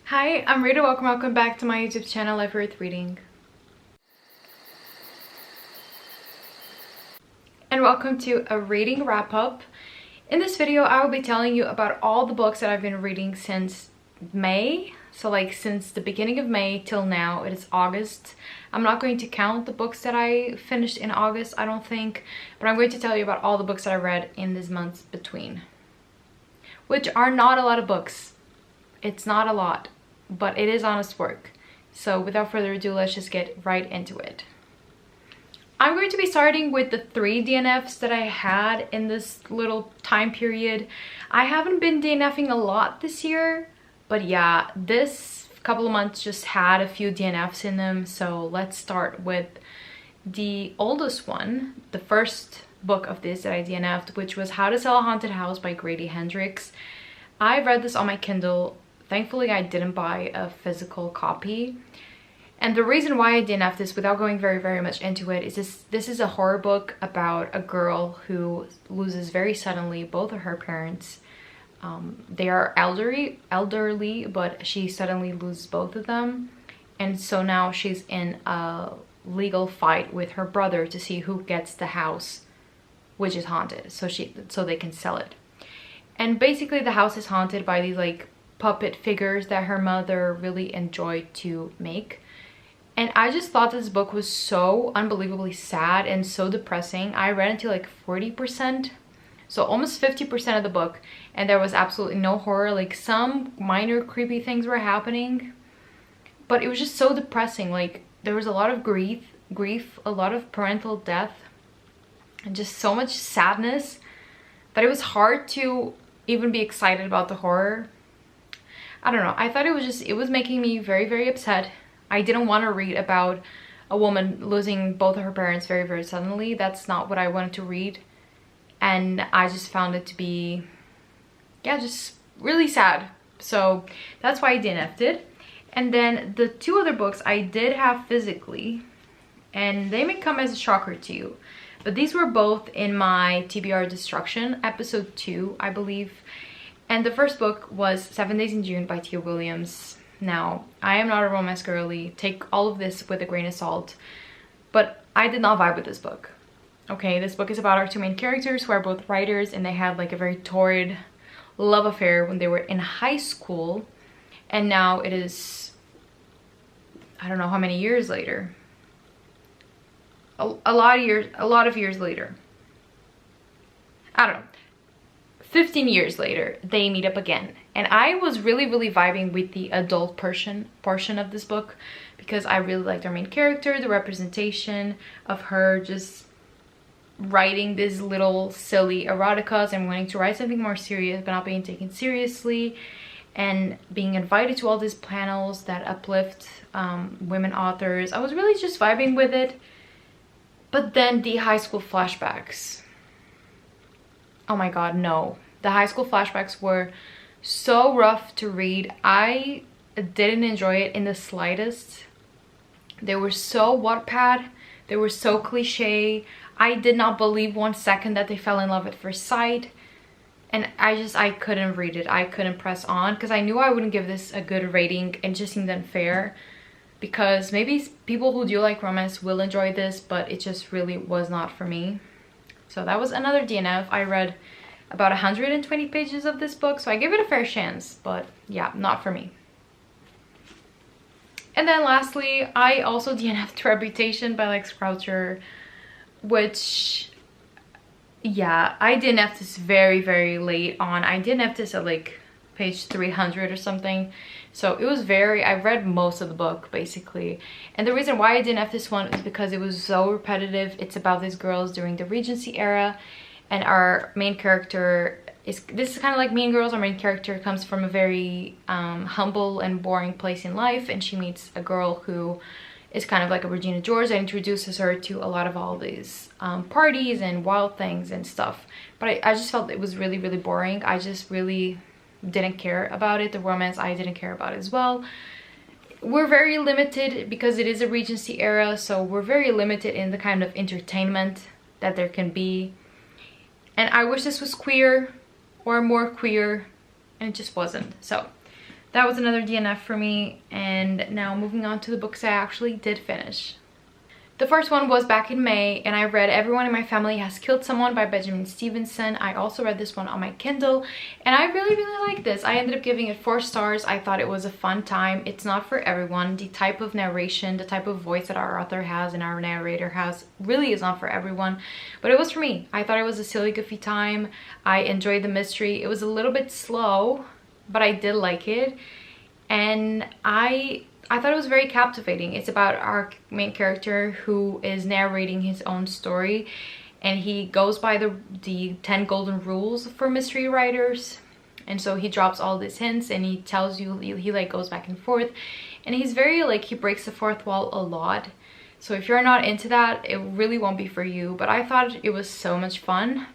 Hi, I'm Rita. Welcome back to my YouTube channel, Life Worth Reading. And welcome to a reading wrap-up. In this video, I will be telling you about all the books that I've been reading since May. So like since the beginning of May till now. It is August. I'm not going to count the books that I finished in August, I don't think. But I'm going to tell you about all the books that I read in these months between. Which are not a lot of books. It's not a lot, but it is honest work. So without further ado, let's just get right into it. I'm going to be starting with the 3 DNFs that I had in this little time period. I haven't been DNFing a lot this year, but yeah, this couple of months just had a few DNFs in them. So let's start with the oldest one, the first book of this that I DNF'd, which was How to Sell a Haunted House by Grady Hendrix. I read this on my Kindle. Thankfully, I didn't buy a physical copy. And the reason why I DNF'd this, without going very much into it, is this is a horror book about a girl who loses very suddenly both of her parents. They are elderly, but she suddenly loses both of them. And so now she's in a legal fight with her brother to see who gets the house, which is haunted, so they can sell it. And basically the house is haunted by these like puppet figures that her mother really enjoyed to make. And I just thought this book was so unbelievably sad and so depressing. I read until like 40%, so almost 50% of the book, and there was absolutely no horror. Like some minor creepy things were happening, but it was just so depressing. Like there was a lot of grief, a lot of parental death, and just so much sadness that it was hard to even be excited about the horror. I don't know. I thought it was making me very upset. I didn't want to read about a woman losing both of her parents very suddenly. That's not what I wanted to read. And I just found it to be, yeah, just really sad. So that's why I DNF'd it. And then the 2 other books I did have physically, and they may come as a shocker to you. But these were both in my TBR Destruction, episode 2, I believe. And the first book was 7 Days in June by Tia Williams. Now, I am not a romance girly. Take all of this with a grain of salt. But I did not vibe with this book. Okay, this book is about our 2 main characters who are both writers, and they had like a very torrid love affair when they were in high school. And now it is, I don't know how many years later. A lot of years later. I don't know. 15 years later, they meet up again. And I was really vibing with the adult portion of this book, because I really liked our main character, the representation of her just writing these little silly eroticas and wanting to write something more serious but not being taken seriously, and being invited to all these panels that uplift women authors. I was really just vibing with it. But then the high school flashbacks. Oh my god, no. The high school flashbacks were so rough to read. I didn't enjoy it in the slightest. They were so Wattpad. They were so cliche. I did not believe 1 second that they fell in love at first sight. And I couldn't read it. I couldn't press on because I knew I wouldn't give this a good rating, and just seemed unfair. Because maybe people who do like romance will enjoy this, but it just really was not for me. So that was another DNF. I read about 120 pages of this book, so I gave it a fair chance, but yeah, not for me. And then lastly, I also DNF'd Reputation by Lex Croucher, which, yeah, I DNF'd this very late on. I DNF'd this at like page 300 or something. So it was I read most of the book basically. And the reason why I didn't have this one is because it was so repetitive. It's about these girls during the Regency era, and our main character this is kind of like Mean Girls. Our main character comes from a very humble and boring place in life, and she meets a girl who is kind of like a Regina George that introduces her to a lot of all these parties and wild things and stuff. But I just felt it was really boring. I just really didn't care about it. The romance I didn't care about as well. We're very limited because it is a Regency era, so we're very limited in the kind of entertainment that there can be. And I wish this was queer or more queer, and it just wasn't. So that was another DNF for me. And now moving on to the books I actually did finish. The first one was back in May, and I read Everyone in My Family Has Killed Someone by Benjamin Stevenson. I also read this one on my Kindle, and I really like this. I ended up giving it 4 stars. I thought it was a fun time. It's not for everyone. The type of narration, the type of voice that our author has and our narrator has really is not for everyone, but it was for me. I thought it was a silly, goofy time. I enjoyed the mystery. It was a little bit slow, but I did like it, and I thought it was very captivating. It's about our main character who is narrating his own story, and he goes by the 10 golden rules for mystery writers. And so he drops all these hints and he tells you, he like goes back and forth, and he's very like, he breaks the fourth wall a lot. So if you're not into that, it really won't be for you, but I thought it was so much fun.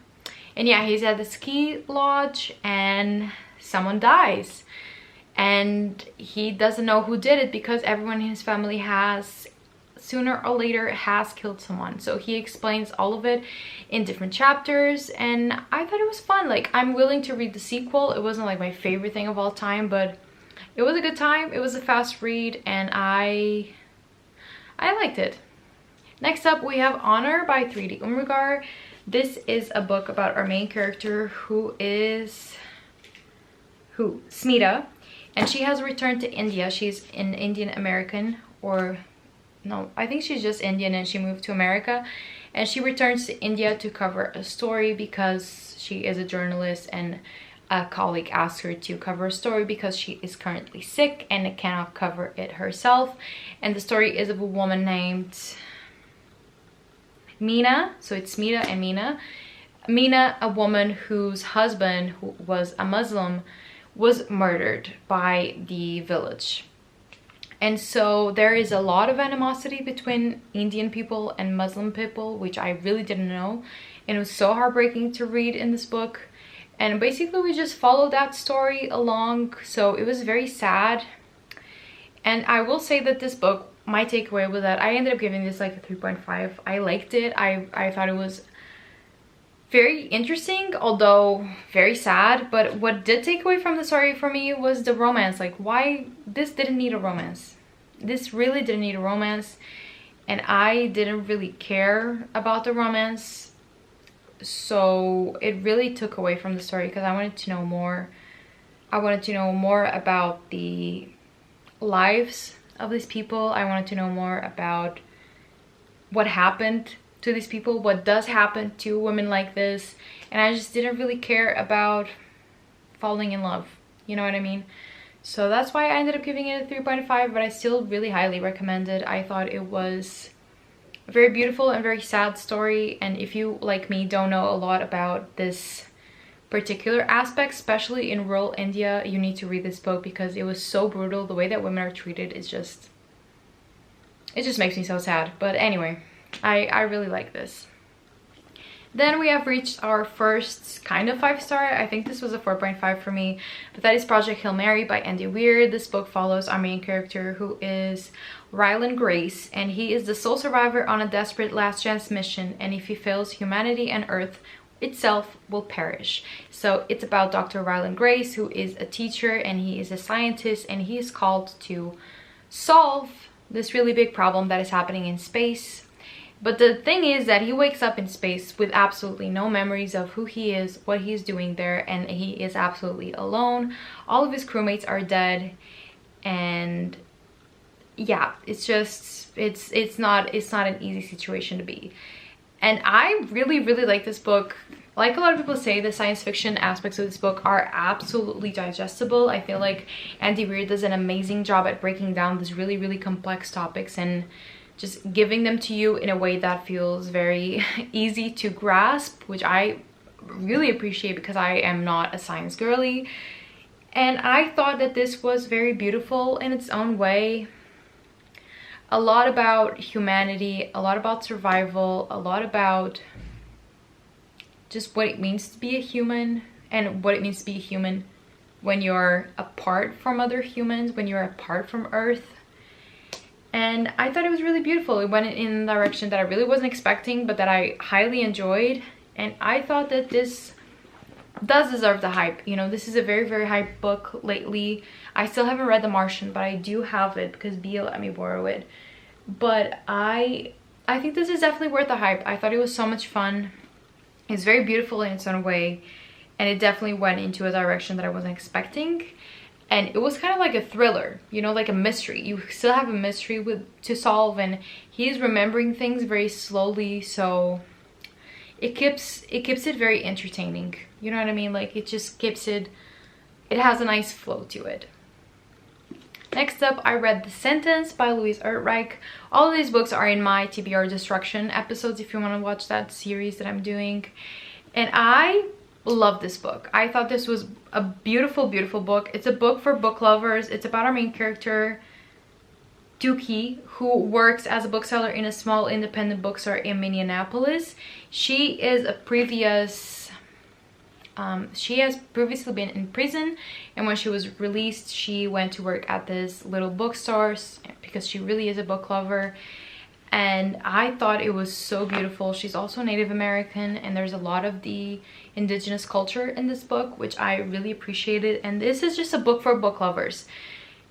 And yeah, he's at the ski lodge and someone dies, and he doesn't know who did it because everyone in his family has, sooner or later, has killed someone. So he explains all of it in different chapters, and I thought it was fun. Like, I'm willing to read the sequel. It wasn't like my favorite thing of all time, but it was a good time. It was a fast read, and I liked it. Next up, we have Honor by 3D Umrigar. This is a book about our main character who is Smita. And she has returned to India. She's an Indian American, or no, I think she's just Indian, and she moved to America. And she returns to India to cover a story because she is a journalist, and a colleague asked her to cover a story because she is currently sick and cannot cover it herself. And the story is of a woman named Meena. So it's Smita and Meena. Meena, a woman whose husband, who was a Muslim, was murdered by the village. And so there is a lot of animosity between Indian people and Muslim people, which I really didn't know, and it was so heartbreaking to read in this book. And basically we just followed that story along, so it was very sad. And I will say that this book, my takeaway was that I ended up giving this like a 3.5. I liked it. I thought it was very interesting, although very sad. But what did take away from the story for me was the romance. Like, why this didn't need a romance. This really didn't need a romance, and I didn't really care about the romance, so it really took away from the story because I wanted to know more. I wanted to know more about the lives of these people. I wanted to know more about what happened to these people, what does happen to women like this, and I just didn't really care about falling in love, you know what I mean? So that's why I ended up giving it a 3.5, but I still really highly recommend it. I thought it was a very beautiful and very sad story, and if you, like me, don't know a lot about this particular aspect, especially in rural India, you need to read this book because it was so brutal. The way that women are treated is just, it just makes me so sad. But anyway, I really like this. Then we have reached our first kind of 5-star. I think this was a 4.5 for me, but that is Project Hail Mary by Andy Weir. This book follows our main character, who is Ryland Grace, and he is the sole survivor on a desperate last chance mission, and if he fails, humanity and Earth itself will perish. So it's about Dr. Ryland Grace, who is a teacher and he is a scientist, and he is called to solve this really big problem that is happening in space. But the thing is that he wakes up in space with absolutely no memories of who he is, what he's doing there, and he is absolutely alone. All of his crewmates are dead, and yeah, it's just, it's not an easy situation to be. And I really like this book. Like a lot of people say, the science fiction aspects of this book are absolutely digestible. I feel like Andy Weir does an amazing job at breaking down these really complex topics and just giving them to you in a way that feels very easy to grasp, which I really appreciate because I am not a science girly. And I thought that this was very beautiful in its own way. A lot about humanity, a lot about survival, a lot about just what it means to be a human, and what it means to be a human when you're apart from other humans, when you're apart from Earth. And I thought it was really beautiful. It went in a direction that I really wasn't expecting, but that I highly enjoyed. And I thought that this does deserve the hype. You know, this is a very, very hype book lately. I still haven't read The Martian, but I do have it because Bia let me borrow it. But I think this is definitely worth the hype. I thought it was so much fun. It's very beautiful in its own way, and it definitely went into a direction that I wasn't expecting. And it was kind of like a thriller, you know, like a mystery. You still have a mystery to solve, and he's remembering things very slowly, so it keeps it very entertaining. You know what I mean? Like, it just keeps it has a nice flow to it. Next up, I read The Sentence by Louise Erdreich. All of these books are in my TBR Destruction episodes if you want to watch that series that I'm doing. And I love this book. I thought this was a beautiful, beautiful book. It's a book for book lovers. It's about our main character, Dookie, who works as a bookseller in a small independent bookstore in Minneapolis. She is a previous she has previously been in prison, and when she was released, she went to work at this little bookstore because she really is a book lover. And I thought it was so beautiful. She's also Native American, and there's a lot of the indigenous culture in this book, which I really appreciated. And this is just a book for book lovers.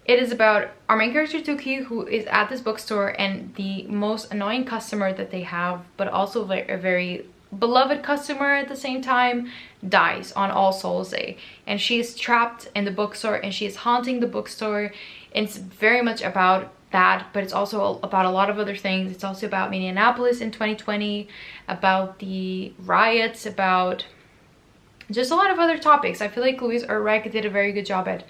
It is about our main character, Dookie, who is at this bookstore, and the most annoying customer that they have, but also a very beloved customer at the same time, dies on All Souls Day. And she is trapped in the bookstore, and she is haunting the bookstore. And it's very much about that, but it's also about a lot of other things. It's also about Minneapolis in 2020, about the riots, about just a lot of other topics. I feel like Louise Erdreich did a very good job at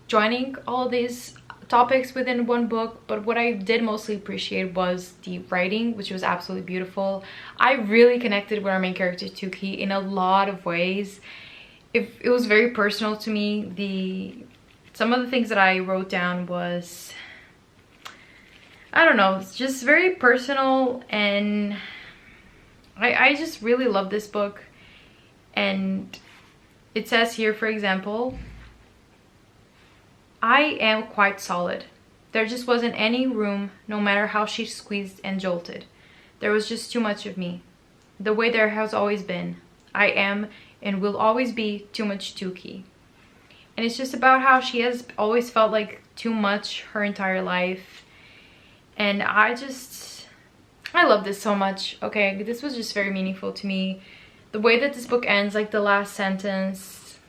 joining all these topics within one book, but what I did mostly appreciate was the writing, which was absolutely beautiful. I really connected with our main character, Dookie, in a lot of ways. It was very personal to me. Some of the things that I wrote down was, I don't know, it's just very personal, and I just really love this book. And it says here, for example, I am quite solid. There just wasn't any room, no matter how she squeezed and jolted. There was just too much of me. The way there has always been. I am and will always be too much Dookie. And it's just about how she has always felt like too much her entire life. And I love this so much. Okay, this was just very meaningful to me. The way that this book ends, like the last sentence,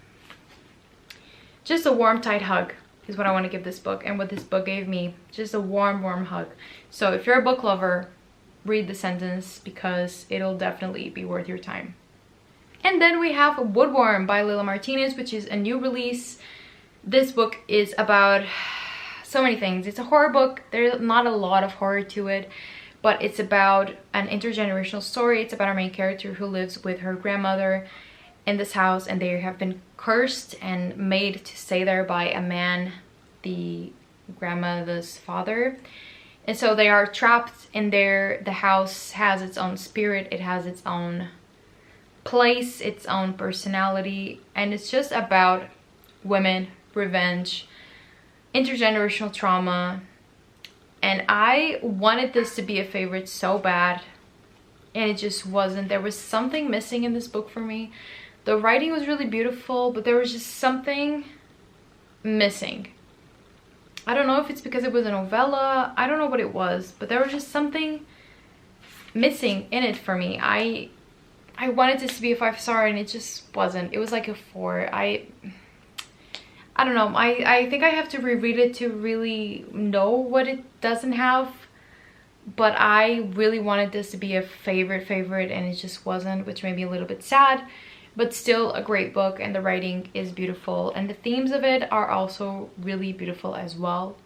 just a warm, tight hug is what I want to give this book, and what this book gave me. Just a warm, warm hug. So if you're a book lover, read The Sentence, because it'll definitely be worth your time. And then we have Woodworm by Lila Martinez, which is a new release. This book is about so many things. It's a horror book. There's not a lot of horror to it, but it's about an intergenerational story. It's about our main character who lives with her grandmother in this house, and they have been cursed and made to stay there by a man, the grandmother's father. And so they are trapped in there. The house has its own spirit. It has its own place, its own personality. And it's just about women, revenge, intergenerational trauma. And I wanted this to be a favorite so bad, and it just wasn't. There was something missing in this book for me. The writing was really beautiful, but there was just something missing. I don't know if it's because it was a novella. I don't know what it was, but there was just something missing in it for me. I wanted this to be a 5-star, and it just wasn't. It was like a 4. I don't know. I think I have to reread it to really know what it doesn't have. But I really wanted this to be a favorite, and it just wasn't, which made me a little bit sad. But still a great book, and the writing is beautiful, and the themes of it are also really beautiful as well.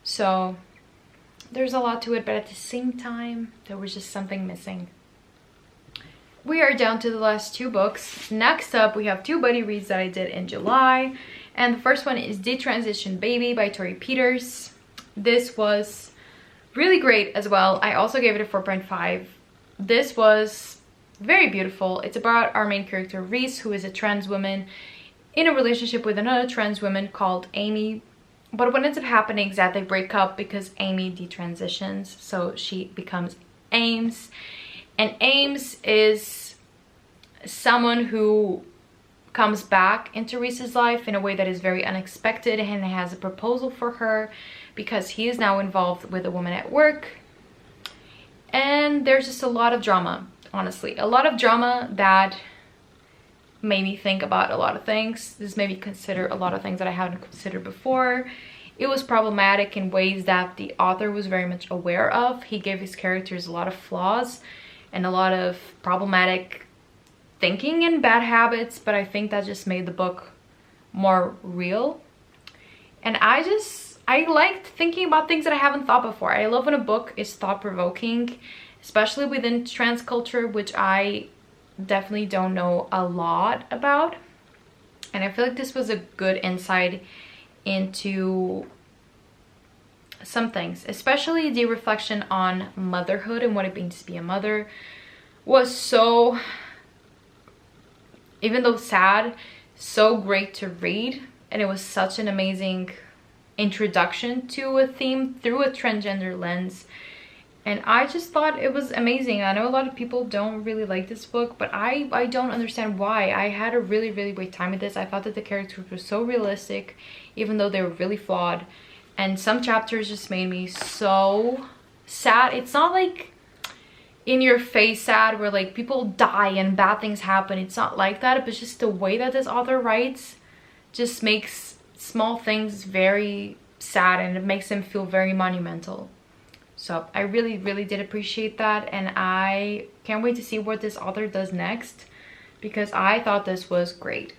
So there's a lot to it, but at the same time there was just something missing. We are down to the last 2 books. Next up, we have 2 buddy reads that I did in July, and the first one is Detransition Baby by Tori Peters. This was really great as well. I also gave it a 4.5. This was very beautiful. It's about our main character, Reese, who is a trans woman in a relationship with another trans woman called Amy. But what ends up happening is that they break up because Amy detransitions, so she becomes Ames. And Ames is someone who comes back into Reese's life in a way that is very unexpected, and he has a proposal for her because he is now involved with a woman at work. And there's just a lot of drama, honestly, a lot of drama that made me think about a lot of things. This made me consider a lot of things that I hadn't considered before. It was problematic in ways that the author was very much aware of. He gave his characters a lot of flaws and a lot of problematic thinking and bad habits, but I think that just made the book more real. And I liked thinking about things that I haven't thought before. I love when a book is thought-provoking, especially within trans culture, which I definitely don't know a lot about. And I feel like this was a good insight into some things, especially the reflection on motherhood and what it means to be a mother was so, even though sad, so great to read. And it was such an amazing introduction to a theme through a transgender lens. And I just thought it was amazing. I know a lot of people don't really like this book, but I don't understand why. I had a really, really great time with this. I thought that the characters were so realistic, even though they were really flawed. And some chapters just made me so sad. It's not like in your face sad where like people die and bad things happen. It's not like that, but just the way that this author writes just makes small things very sad, and it makes them feel very monumental. So I really, really did appreciate that, and I can't wait to see what this author does next, because I thought this was great.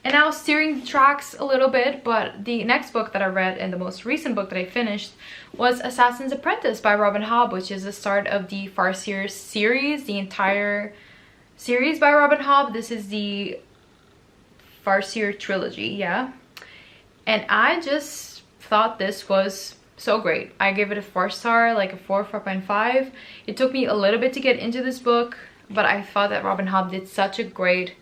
And now steering the tracks a little bit, but the next book that I read and the most recent book that I finished was Assassin's Apprentice by Robin Hobb, which is the start of the Farseer series, the entire series by Robin Hobb. This is the Farseer trilogy, yeah. And I just thought this was so great. I gave it a 4-star, like a 4.5. It took me a little bit to get into this book, but I thought that Robin Hobb did such a great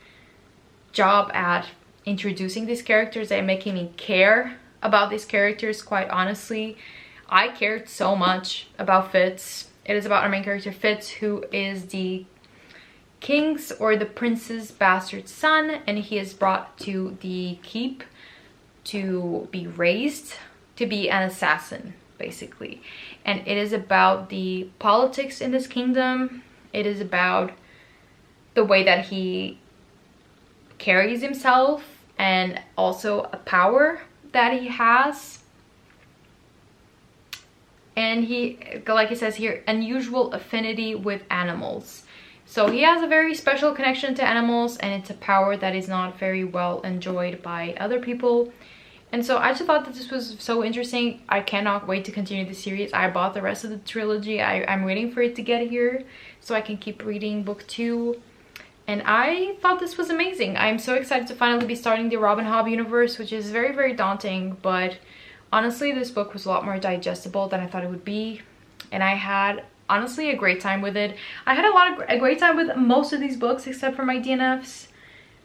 job at introducing these characters and making me care about these characters. Quite honestly, I cared so much about Fitz. It is about our main character Fitz, who is the king's or the prince's bastard son, and he is brought to the keep to be raised to be an assassin, basically. And it is about the politics in this kingdom. It is about the way that he carries himself, and also a power that he has. And he, like it says here, unusual affinity with animals. So he has a very special connection to animals, and it's a power that is not very well enjoyed by other people. And so I just thought that this was so interesting. I cannot wait to continue the series. I bought the rest of the trilogy. I'm waiting for it to get here so I can keep reading book 2. And I thought this was amazing. I'm so excited to finally be starting the Robin Hobb universe, which is very, very daunting. But honestly, this book was a lot more digestible than I thought it would be. And I had, honestly, a great time with it. I had a great time with most of these books except for my DNFs.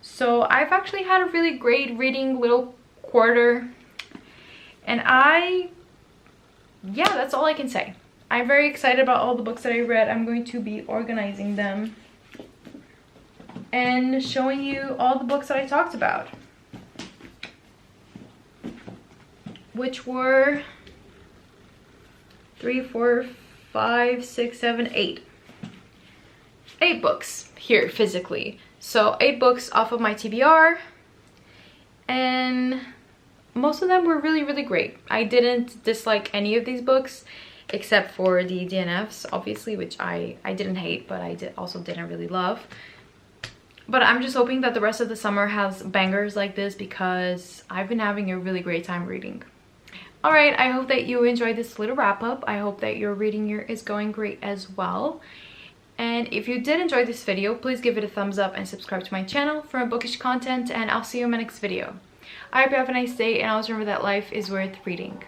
So I've actually had a really great reading little quarter. And yeah, that's all I can say. I'm very excited about all the books that I read. I'm going to be organizing them and showing you all the books that I talked about, which were 3, 4, 5, 6, 7, 8. 8 books here physically. So 8 books off of my TBR, and most of them were really, really great. I didn't dislike any of these books except for the DNFs, obviously, which I didn't hate, but I also didn't really love. But I'm just hoping that the rest of the summer has bangers like this, because I've been having a really great time reading. Alright, I hope that you enjoyed this little wrap up. I hope that your reading year is going great as well. And if you did enjoy this video, please give it a thumbs up and subscribe to my channel for more bookish content, and I'll see you in my next video. I hope you have a nice day, and always remember that life is worth reading.